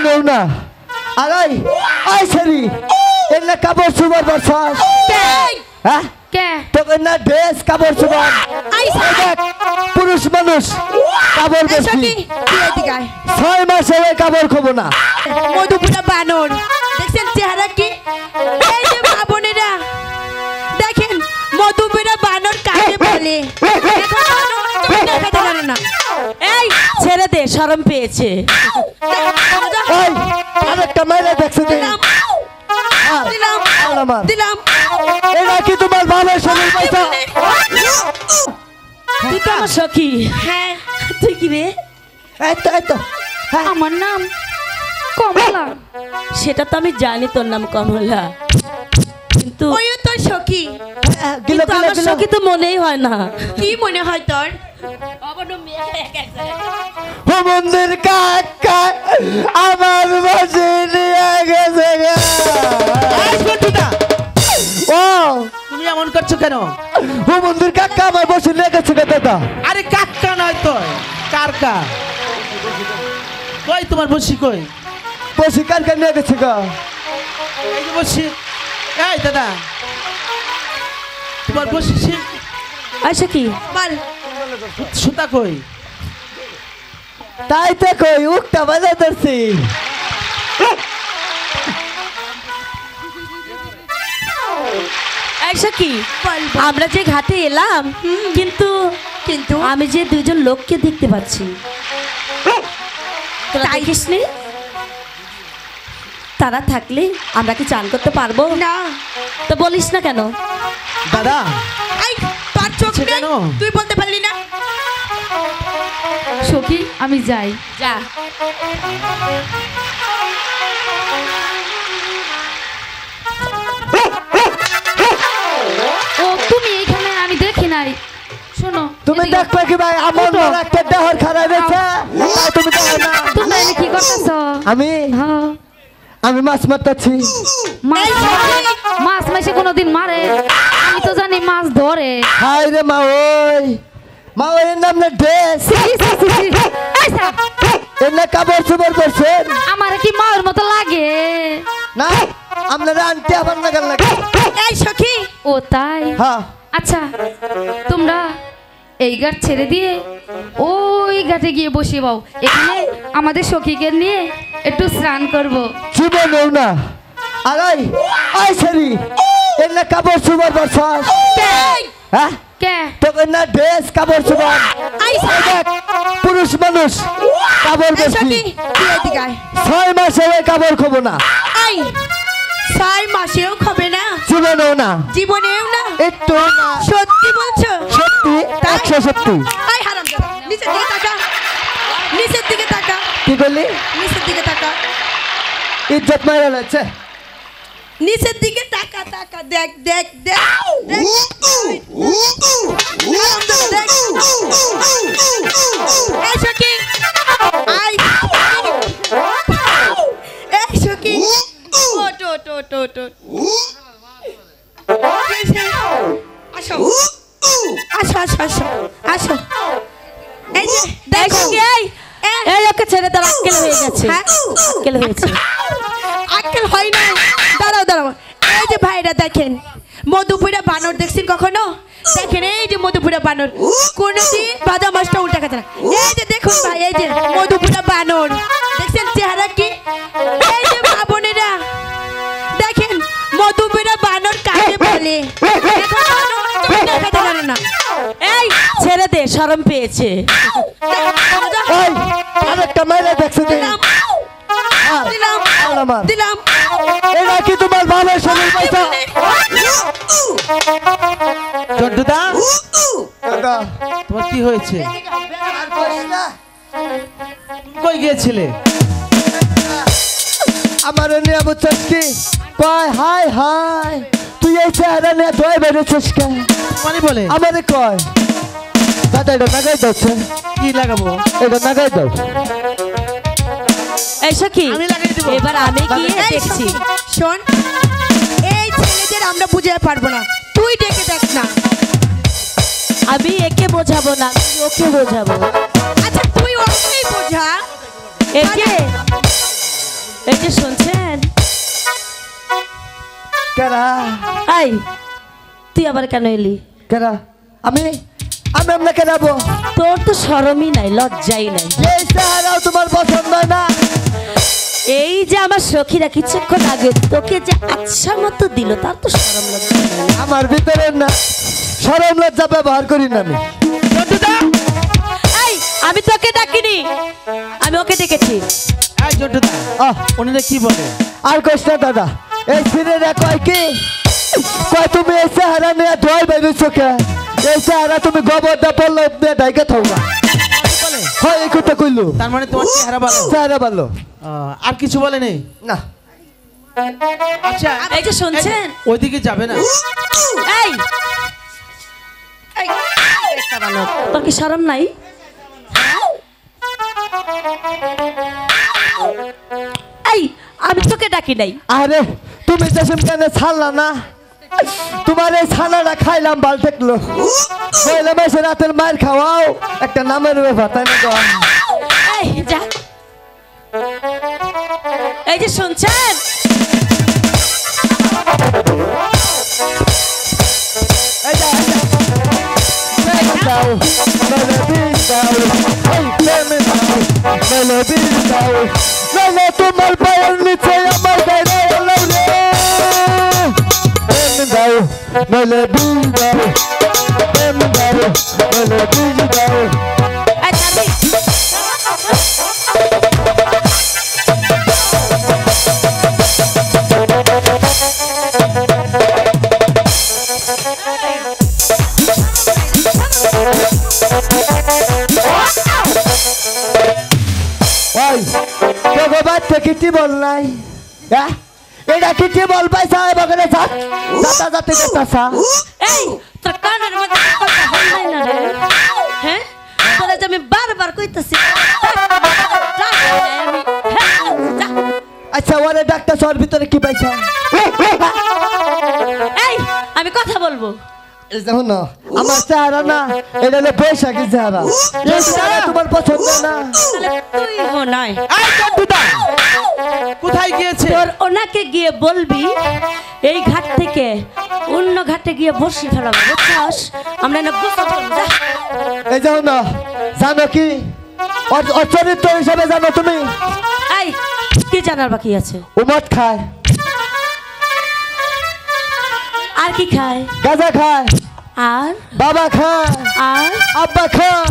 জীবনেও না। আর ওই ছেড়ি এর না কাপড় চুবার বছর হ্যাঁ তোকে না ড্রেস কাপড় চুবার পুরুষ মানুষ কাপড় বেশি 6 মাসে ওই কাপড় খবো না। মধুপুরা বানর দেখছেন চেহারা কি? এই যে মা বোনেরা দেখেন মধুপুরা বানর কাকে বলে। না এই ছেড়ে দে, শরম পেয়েছে। আরেকটা মাইলে দেখছো দিলাম এটা কি তোমার বাবার শরীর পয়সা? তুই তো আমার সখী। হ্যাঁ তুই কি রে? এই তো আমার নাম কমলা। সেটা তো আমি জানি তোর নাম কমলা, কিন্তু ওই তোর সখী। আমার সখী তো মনেই হয় না। কি মনে হয় তোর? মন্দির কাকা আমার বাসে নিয়ে গেছে। ও তুমি এমন করছো কেন? ও মন্দির কাকা আমার বসে নিয়ে গেছে দাদা। আরে কাকা নয় তো, কারকা। কই তোমার বসি কই? বসি কারকা নিয়ে গেছে গা। এই যে বসি। এই দাদা তোমার বসি আচ্ছা কি বল সুতা কই? তাই তো কই উক্তা বাজা ধরছি। আচ্ছা কি আমরা যে ঘাটে এলাম, কিন্তু কিন্তু আমি যে দুজন লোককে দেখতে পাচ্ছি, তোরা দেখিসনি? তারা থাকলে আমরা কি চান করতে পারবো না? তো বলিস না কেন? দাদা এই তোর চোখ নেই, কেন? তুই বলতে পারলি না? সখী আমি যাই। যা। ও তুমি এখানে, আমি দেখি নাই। শোনো তুমি দেখবে কি ভাই আমার মন একটা দেহর খারাপ হয়েছে তাই তুমি দেখো না। তুমি এনে কি করতেছো? হ্যাঁ আমি মাছ মারতেছি। মাছ মাসে কোনোদিন মারে? আমি তো জানি মাছ ধরে। হাই রে মা ওই এর নাম না ড্রেস, এর না কাপড় চুপড় করছেন। আমার কি মায়ের মতো লাগে না আপনারা আনতে আবার লাগার লাগে। এই সখী ও তাই? হ্যাঁ আচ্ছা তোমরা এই ঘাট ছেড়ে দিয়ে ওই ঘাটে গিয়ে বসে পাও। এখানে আমাদের সখীকে নিয়ে একটু স্নান করব। জীবনেও না। আর ওই ছেড়ি এর না কাপড় চুপড় করছেন হ্যাঁ কে তোকে না ড্রেস কাপড় চুপড় পুরুষ মানুষ কাপড় বেশি। 6 মাসে ওই কাপড় খবো না। 6 মাসেও খাবে না? জীবনেও না। জীবনেও না? একটু না। সত্যি বলছো? সত্যি 170। এই হারামজাদা নিচের দিকে তাকা, নিচের দিকে তাকা। কি করলি? নিচের দিকে তাকা, ইজ্জত মারা যাচ্ছে। নিচের দিকে তাকা তাকা, দেখ দেখ দেখ দেখ। হারামজাদা দেখ। এই সখী আই, এই সখী ওটো ওটো ওটো ওটো। আসো আসো আসো আসো আসো। এই যে দেখো কি, এই ওকে ছেড়ে তার আক্কেল হয়ে গেছে। আক্কেল হয়েছে। আক্কেল হয় না। দাঁড়াও দাঁড়াও, এই যে ভাইরা দেখেন মধুপুরা বানর দেখছেন কখনো? দেখেন এই যে মধুপুরা বানর কোনদিন বাদা মাছটা উল্টা খাতে না। এই যে দেখুন ভাই, এই যে মধুপুরা বানর দেখছেন চেহারা কি? এই যে মা বোনেরা দেখেন মধুপুরা বানর কাকে বলে। না এই ছেড়ে দে, শরম পেয়েছে। আরেকটা মাইলে দেখছো দিলাম দিলাম এটা কি তোমার বাবার শরীর পয়সা? চন্ডুদা তোমার কি হয়েছে? কই গিয়েছিলে? আমার নিয়ে বুঝছিস কি কয়? হাই হাই তুই এই চেহারা নিয়ে ধোয় বেরোছিস কে? মানে বলে আমারে কয় দাদা এটা নাগাই দাও। কি লাগাবো? এটা নাগাই দাও। এই সখী আমি লাগিয়ে দেব। এবার আমি গিয়ে দেখছি। শোন, এই ছেলেদের আমরা বুঝাতে পারবো না, তুই ডেকে দেখ না। আমি একে বোঝাবো না, আমি ওকে বোঝাবো। আচ্ছা তুই ওকেই বোঝা। একে এই যে শুনছেন, কেরা এই তুই আবার কেন এলি? কেরা আমি আমি আপনাকে যাবো। তোর তো শরমই নাই, লজ্জাই নাই। এই চেহারাও তোমার পছন্দ হয় না? এই যে আমার সখীরা কিছুক্ষণ আগে তোকে যে আচ্ছা মতো দিল, তার তো শরম লজ্জা নাই। আমার ভিতরে না শরম লজ্জা ব্যবহার করি না আমি। এই আমি তোকে ডাকিনি, আমি ওকে ডেকেছি। এই জন্টুদা, আহ ওনারা কি বলে? আর কষ্ট না দাদা, এই সিনেরা কয় কি কয় তুমি এই চেহারা নিয়ে ধোয়াই বাইবে চোখে, এই চেহারা তুমি গোবর দা পড়লো নিয়ে ডাইকে থাকবা। বলে হয় এই কথা কইলো, তার মানে তোমার চেহারা ভালো। চেহারা ভালো আর কিছু বলে নেই? না। আচ্ছা এই যে শুনছেন, ওইদিকে যাবে না? এই এই, একটা বানর, তোর কি শরম নাই? এই আমি তোকে ডাকি নাই। আরে তুমি যেসব কেন ছাড়লা না, তোমার এই ছানাটা খাইলাম ভাল থাকলো, বললাম এসে রাতের মায়ের খাওয়াও একটা নামের ব্যাপার তাই না? এই যা, এই যে শুনছেন, এই যা, এই যা। প্রেম দাও, মেলোডি দাও, এই প্রেম দাও, মেলোডি দাও, নইলে তোমার পায়ের নিচে আমার গায়ে এলো রে। প্রেম দাও, মেলোডি দাও, প্রেম দাও, মেলোডি দাও। এই ছাড়বি? ওই তোকে বাচ্চা কিটি বল নাই, হ্যাঁ এটা কিটি বল পাইছা বগলে থাক যাতা যাতে দেখতাছা। এই তোর কানের মধ্যে কথা হল নাই না রে? হ্যাঁ তোরা যে আমি বারবার কইতাছি, আচ্ছা ওরে ডাক্তার সর ভিতরে কি পাইছা? এই আমি কথা বলবো। এই দেখো না আমার চেহারা না, এটা হলো বৈশাখী চেহারা, এই চেহারা তোমার পছন্দ না। তাহলে তুই নাই এই জন্টুদা, কোথায় গিয়েছে? তোর ওনাকে গিয়ে বলবি এই ঘাট থেকে অন্য ঘাটে গিয়ে বসে ফেলাবো, বুঝছস? আমরা না গোসল করবো, যা। এই দেখো না, জানো কি ওর চরিত্র হিসাবে জানো তুমি? এই কি জানার বাকি আছে? উমদ খায়, আর কি খায়? গাঁজা খায়, আর বাবা খায়, আর আব্বা খায়।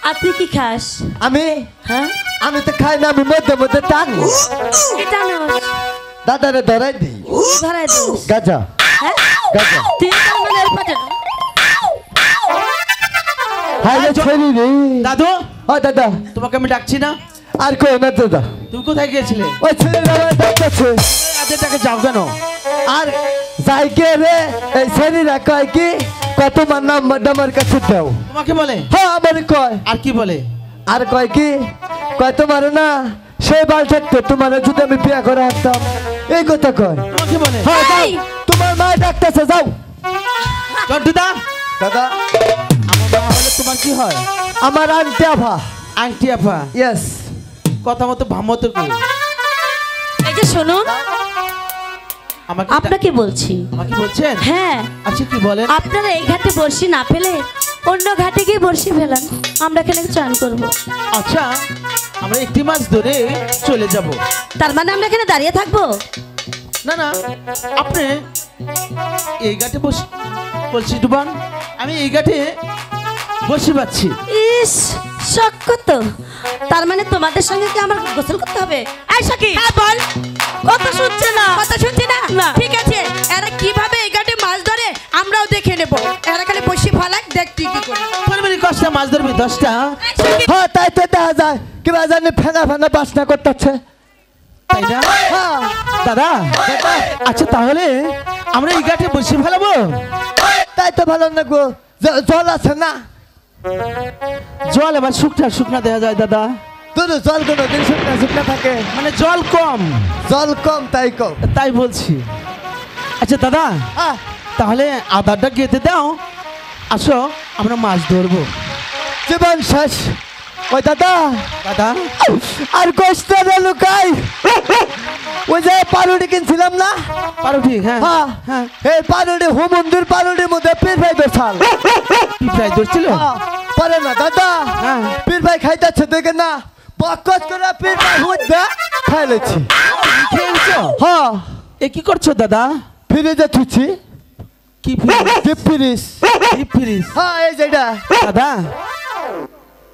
আর তুই কি খাস? আমি হ্যাঁ আমি তো খাই না, আমি মধ্যে মধ্যে টানি, এটা না দাদারে ধরাই দিই ধরাই দিস। গাঁজা হ্যাঁ গাঁজা। তুই তার মানে এর পাশে না? হাই রে ছেড়ি রে। দাদু, ও দাদা তোমাকে আমি ডাকছি না? আর কই না দাদা, তুমি কোথায় গিয়েছিলে? ওই ছেলেরা আমার ডাকতেছে। আজকে যাও কেন? আর যাই কে রে, এই ছেলেরা কয় কি কত মান নাম্বার আমার কাছে দাও। তোমাকে বলে? হ্যাঁ আমার কয়। আর কি বলে? আর কয় কি কয় তোমার না সেই বাল থাকতো তোমার যদি আমি বিয়ে করে আসতাম, এই কথা কয়। তোমাকে বলে? হ্যাঁ যাও, এই! তোমার মা ডাকতেছে যাও। জন্টুদা, দাদা আমার মা হলে তোমার কি হয়? আমার আন্টি আভা। আংটি আপা, ইয়েস। কথা মতো ভামতো কই? এই যে শুনুন, আমাকে আপনাকে বলছি। আমাকে বলছেন? হ্যাঁ আচ্ছা কি বলেন? আপনারা এই ঘাটে বর্ষি না ফেলে অন্য ঘাটে গিয়ে বর্ষি ফেলান, আমরা এখানে চান করব। আচ্ছা আমরা একটি মাস ধরে চলে যাব। তার মানে আমরা এখানে দাঁড়িয়ে থাকবো? না না, আপনি এই ঘাটে বলছি ডুবান, আমি এই ঘাটে বসে পাচ্ছি। ইস শখ কত! তার মানে তোমাদের সঙ্গে কি আমার গোসল করতে হবে? এই সখী, হ্যাঁ বল। কথা শুনছে না, কথা শুনছে না? না। ঠিক আছে, এরা কিভাবে এই ঘাটে মাছ ধরে আমরাও দেখে নেব। এরা খালি বসে ফেলাক, দেখ তুই কি করে। পরিবারের কষ্টে মাছ ধরবি 10টা। এই সখী, হ্যাঁ তাই তো দেখা যায় কিবা জানি ফেনা ফেনা বাসনা করতেছে। তাই না? হ্যাঁ দাদা, আচ্ছা তাহলে আমরা এই ঘাটে বসে ফেলাবো? তাই তো ভালো না গো, জল আছে না? জল এবার শুকনা শুকনা দেওয়া যায় দাদা, তোর জল কোনো দিন শুকনা শুকনা থাকে, মানে জল কম, জল কম তাই কম। তাই বলছি। আচ্ছা দাদা, হ্যাঁ তাহলে আদারটা গেঁথে দাও, আসো আমরা মাছ ধরবো। জীবন শেষ ওই দাদা দাদা আর কষ্ট রে লুকাই ওই যে পারুটি কিনছিলাম না পারুটি হ্যাঁ হ্যাঁ হ্যাঁ এই পারুটি হুমন্দির পারুটির মধ্যে পীর ভাই বেছাল কি প্রায় ধরছিল পারে না দাদা হ্যাঁ পীর ভাই খাইতেছে দেখে না বকত করে পীর ভাই হুদ্দা খাইলেছি খেয়েছো হ্যাঁ এ কি করছো দাদা ফ্রিজে থুছি কি fridge deep fridge deep fridge হ্যাঁ এই যেটা দাদা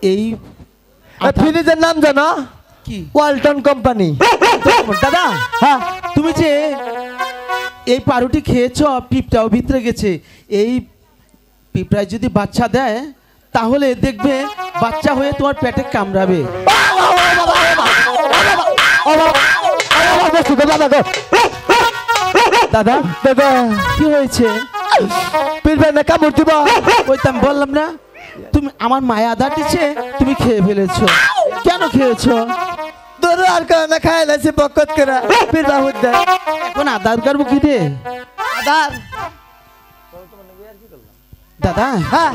এই এই ফ্রিজের নাম জানো কি ওয়ালটন কোম্পানি দাদা হ্যাঁ তুমি যে এই পাউরুটি খেয়েছো পিঁপড়াও ভিতরে গেছে এই পিঁপড়ায় যদি বাচ্চা দেয় তাহলে দেখবে বাচ্চা হয়ে তোমার পেটে কামড়াবে দাদা দাদা কি হয়েছে পীর ভাই না কামড় দিবা ওই তো আমি বললাম না তুমি আমার মায়া আদা দিচ্ছে তুমি খেয়ে ফেলেছো কেন খেয়েছো তোর আর কারণে খাইলেছি বকত করে পীর ভাই হুদ্দা এখন আদার কাটবো কি রে আদার দাদা হ্যাঁ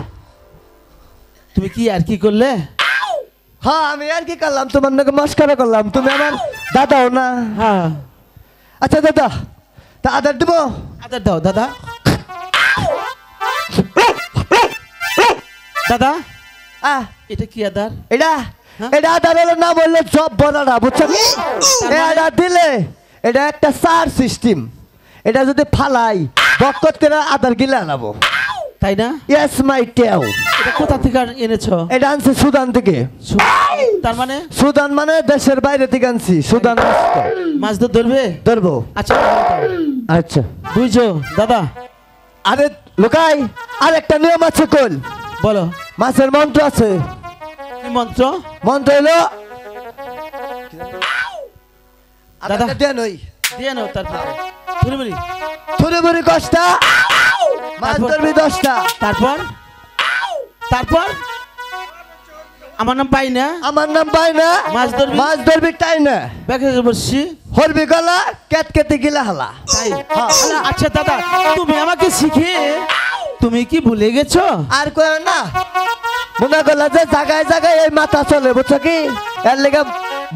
তুমি কি আর কি করলে হ্যাঁ আমি আর কি করলাম তোমার নাকি মস্কারা করলাম তুমি আমার দাদাও না হ্যাঁ আচ্ছা দাদা তা আদার দিব আদার দাও দাদা দাদা আহ এটা কি আদার এটা হ্যাঁ? এটা আদার হলো না বললে সব বড়রা বুঝছো কি এই আদার দিলে এটা একটা সার সিস্টেম এটা যদি ফালাই বকত করে আদার গিলে আনাবো তাই না ইয়েস মাই টেও এটা কোথা থেকে এনেছো এটা আনছে সুদান থেকে তার মানে সুদান মানে দেশের বাইরে থেকে আনছি সুদান মাছ তো ধরবে ধরবো আচ্ছা আচ্ছা বুঝছো দাদা আরে লোকাই আর একটা নিয়ম আছে কল বলো মাছের মন্ত্র আছে কি মন্ত্র মন্ত্র হলো দাদা। দেন ওই দিয়ে নাও তারপর ধরে বলি থুরি বুড়ি কষ্টা মাছ তারপর? ধরবি 10টা তারপর তারপর আমার নাম পাই না আমার নাম পাই না মাছ ধরবি? টাই না ব্যাগে বসছি হরবি গলা কেট কেটে গিলা হালা তাই হ্যাঁ। আচ্ছা দাদা তুমি আমাকে শিখে তুমি কি ভুলে গেছো আর কই না মনে করলা যে জায়গায় জায়গায় এই মাথা চলে বুঝছো কি এর লেগে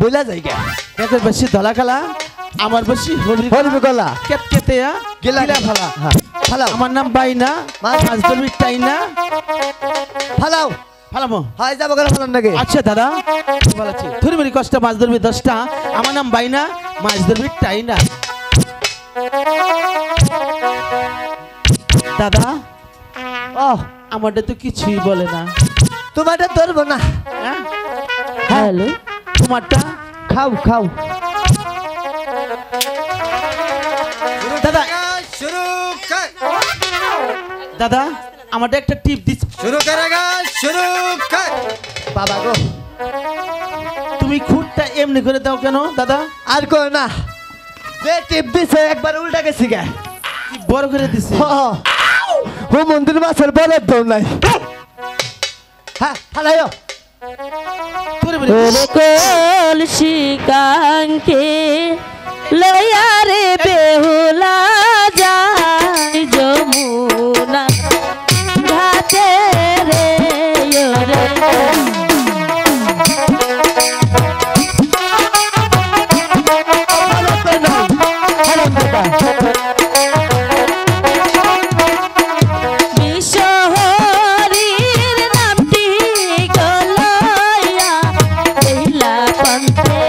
বুঝলা যাই গে ব্যাগের বসছি ধলা খেলা আমার বসছি হরবি গলা কেট কেটে গিলা ফালা হ্যাঁ ফালাও আমার নাম বাইনা মাছ- মাছ ধরবি টাই না ফালাও ফালামো হয় যাবো করে ফালান নাকি আচ্ছা দাদা ভালো আছে ধরে বলি কষ্ট মাছ ধরবি 10টা আমার নাম বাইনা মাছ ধরবি টাই না দাদা ও আমারটা তো কিছুই বলে না তোমারটা ধরবো না হ্যাঁ হ্যালো তোমারটা খাও খাও দাদা শুরু দাদা আমারটা একটা টিপ দিস শুরু করেগা শুরু কর বাবা গো তুমি খুঁটটা এমনি করে দাও কেন দাদা আর কো না যে টিপ দিছে একবার উল্টা গেছি গে কি বড় করে দিছে ও মন্দির মাছের বলের দৌ নাই হ্যাঁ ফালাইও ধরে বলি কলসি কাঙ্কে লয়া রে বেহুলা যায় যমুনা ঘাটে রে রে বিশ্বহরির নামটি গলয়া দেহিলা পন্থে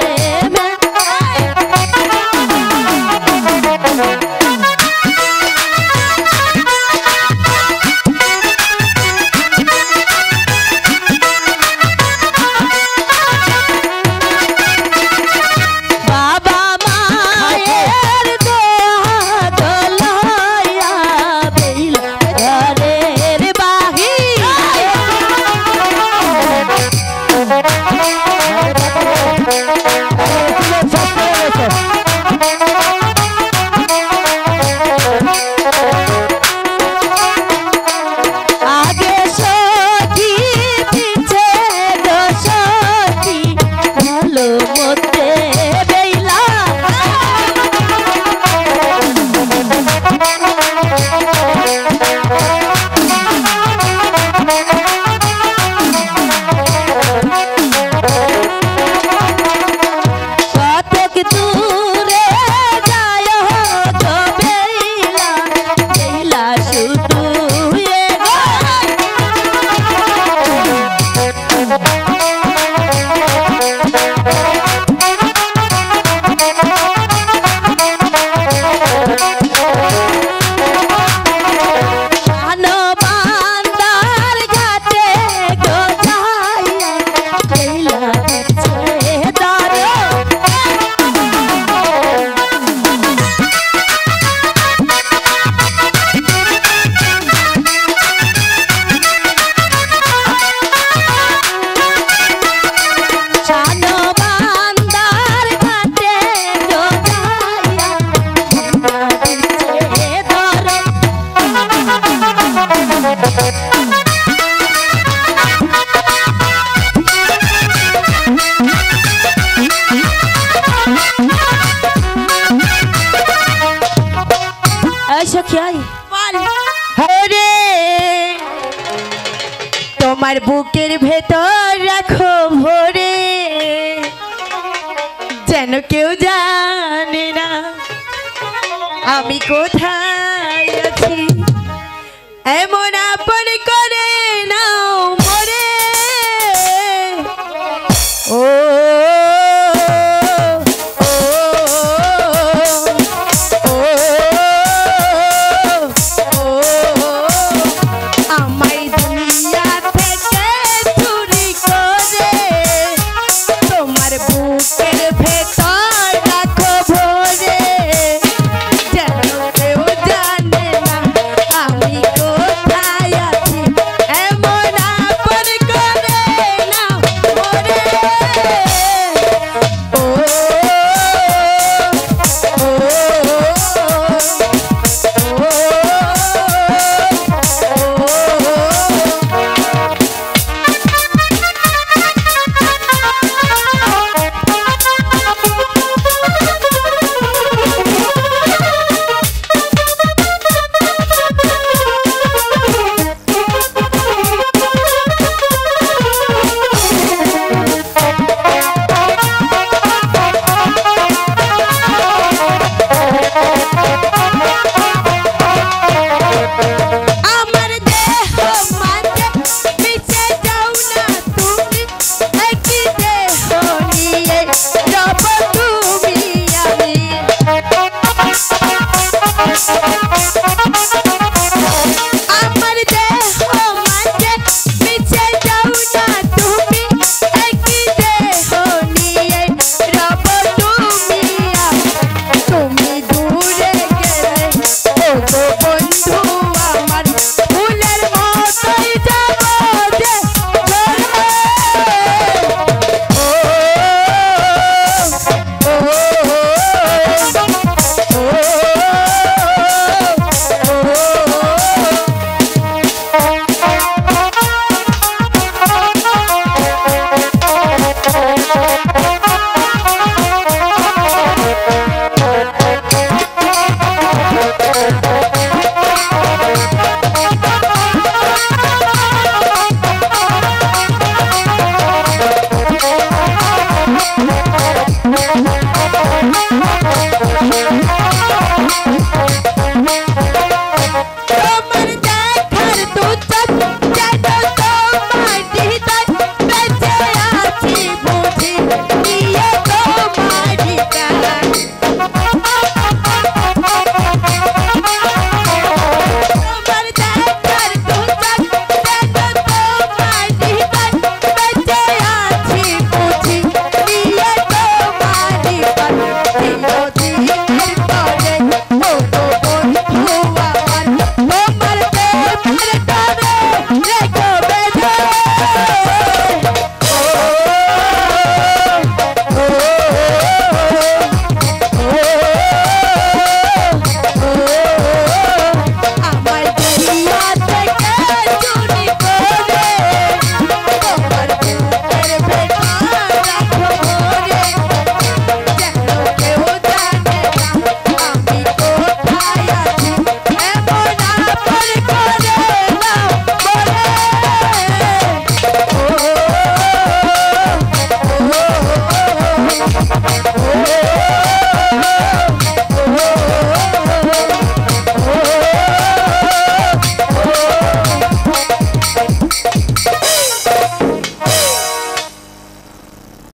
বুকের ভেতর রাখো ভরে, যেন কেউ জানে না আমি কোথায় আছি। এমন আপন